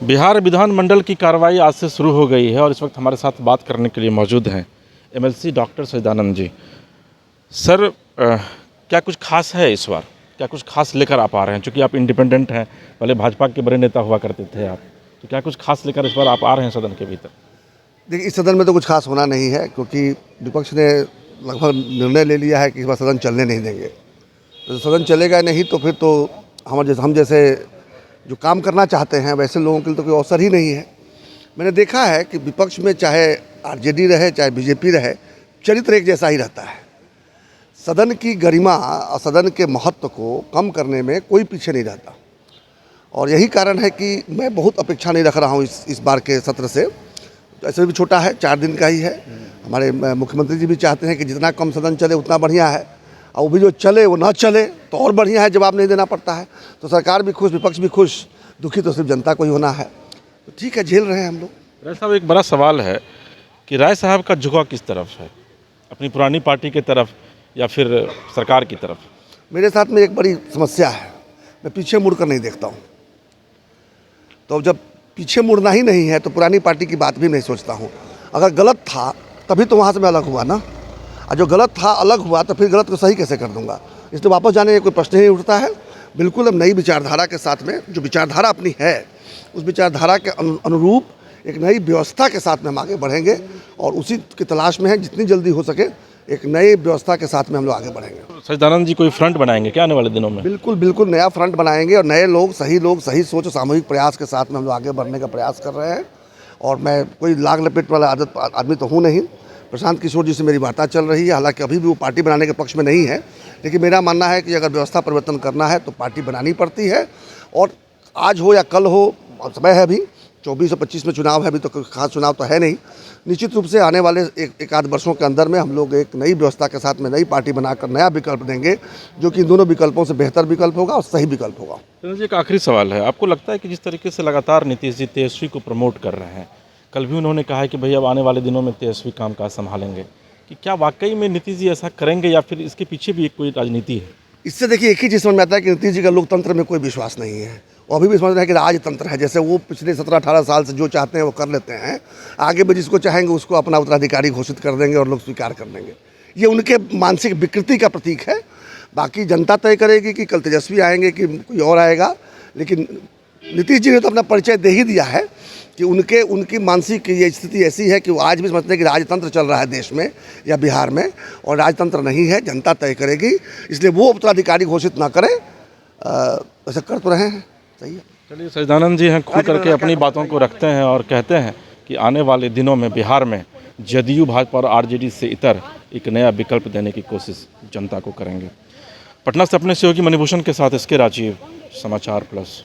बिहार विधानमंडल की कार्रवाई आज से शुरू हो गई है और इस वक्त हमारे साथ बात करने के लिए मौजूद हैं एमएलसी डॉक्टर सच्चिदानंद जी। सर, क्या कुछ खास है इस बार? क्या कुछ खास लेकर आप आ रहे हैं? चूँकि आप इंडिपेंडेंट हैं, पहले भाजपा के बड़े नेता हुआ करते थे आप, तो क्या कुछ खास लेकर इस बार आप आ रहे हैं सदन के भीतर? देखिए, इस सदन में तो कुछ खास होना नहीं है, क्योंकि विपक्ष ने लगभग निर्णय ले लिया है कि इस बार सदन चलने नहीं देंगे। तो सदन चलेगा नहीं तो फिर तो हम जैसे जो काम करना चाहते हैं वैसे लोगों के लिए तो कोई अवसर ही नहीं है। मैंने देखा है कि विपक्ष में चाहे आरजेडी रहे चाहे बीजेपी रहे, चरित्र एक जैसा ही रहता है। सदन की गरिमा और सदन के महत्व को कम करने में कोई पीछे नहीं रहता, और यही कारण है कि मैं बहुत अपेक्षा नहीं रख रहा हूँ इस बार के सत्र से। ऐसे भी छोटा है, 4 दिन का ही है। हमारे मुख्यमंत्री जी भी चाहते हैं कि जितना कम सदन चले उतना बढ़िया है, और वो भी जो चले वो ना चले तो और बढ़िया है, जवाब नहीं देना पड़ता है। तो सरकार भी खुश, विपक्ष भी खुश, दुखी तो सिर्फ जनता को ही होना है। तो ठीक है, झेल रहे हैं हम लोग। राय साहब, एक बड़ा सवाल है कि राय साहब का झुकाव किस तरफ है? अपनी पुरानी पार्टी की तरफ या फिर सरकार की तरफ? मेरे साथ में एक बड़ी समस्या है, मैं पीछे मुड़ कर नहीं देखता हूँ। तो जब पीछे मुड़ना ही नहीं है तो पुरानी पार्टी की बात भी नहीं सोचता हूँ। अगर गलत था तभी तो वहाँ से मैं अलग हुआ ना, और जो गलत था अलग हुआ तो फिर गलत को सही कैसे कर दूंगा? इसलिए वापस जाने का कोई प्रश्न ही नहीं उठता है। बिल्कुल हम नई विचारधारा के साथ में, जो विचारधारा अपनी है उस विचारधारा के अनुरूप एक नई व्यवस्था के साथ में हम आगे बढ़ेंगे, और उसी की तलाश में है जितनी जल्दी हो सके एक नई व्यवस्था के साथ में हम लोग आगे बढ़ेंगे। सच्चिदानंद जी कोई फ्रंट बनाएंगे क्या आने वाले दिनों में? बिल्कुल बिल्कुल नया फ्रंट बनाएंगे, और नए लोग, सही सोच और सामूहिक प्रयास के साथ में हम लोग आगे बढ़ने का प्रयास कर रहे हैं। और मैं कोई लाग लपेट वाला आदमी तो हूँ नहीं। प्रशांत किशोर जी से मेरी वार्ता चल रही है, हालांकि अभी भी वो पार्टी बनाने के पक्ष में नहीं है, लेकिन मेरा मानना है कि अगर व्यवस्था परिवर्तन करना है तो पार्टी बनानी पड़ती है। और आज हो या कल हो, समय है अभी, 24 और 25 में चुनाव है, अभी तो खास चुनाव तो है नहीं। निश्चित रूप से आने वाले एक आध वर्षों के अंदर में हम लोग एक नई व्यवस्था के साथ में नई पार्टी बनाकर नया विकल्प देंगे, जो कि इन दोनों विकल्पों से बेहतर विकल्प होगा और सही विकल्प होगा। जी, एक आखिरी सवाल है, आपको लगता है कि जिस तरीके से लगातार नीतीश जी तेजस्वी को प्रमोट कर रहे हैं, कल भी उन्होंने कहा है कि भैया अब आने वाले दिनों में तेजस्वी कामकाज संभालेंगे, कि क्या वाकई में नीतीश जी ऐसा करेंगे या फिर इसके पीछे भी कोई राजनीति है? इससे देखिए एक ही चीज़ समझ में आता है कि नीतीश जी का लोकतंत्र में कोई विश्वास नहीं है। वो अभी भी समझ रहे हैं कि राजतंत्र है, जैसे वो पिछले 17-18 साल से जो चाहते हैं वो कर लेते हैं। आगे भी जिसको चाहेंगे उसको अपना उत्तराधिकारी घोषित कर देंगे और लोग स्वीकार कर देंगे। ये उनके मानसिक विकृति का प्रतीक है। बाकी जनता तय करेगी कि कल तेजस्वी आएंगे कि कोई और आएगा, लेकिन नीतीश जी ने तो अपना परिचय दे ही दिया है कि उनकी मानसिक ये स्थिति ऐसी है कि वो आज भी समझते हैं कि राजतंत्र चल रहा है देश में या बिहार में, और राजतंत्र नहीं है, जनता तय करेगी। इसलिए वो उत्तराधिकारी घोषित ना करें, ऐसा कर तो रहे हैं। सही है। चलिए, सच्चिदानंद जी हैं, खुल करके अपनी बातों को रखते हैं और कहते हैं कि आने वाले दिनों में बिहार में जदयू, भाजपा और आरजेडी से इतर एक नया विकल्प देने की कोशिश जनता को करेंगे। पटना से अपने सहयोगी मणिभूषण के साथ इसके राजीव, समाचार प्लस।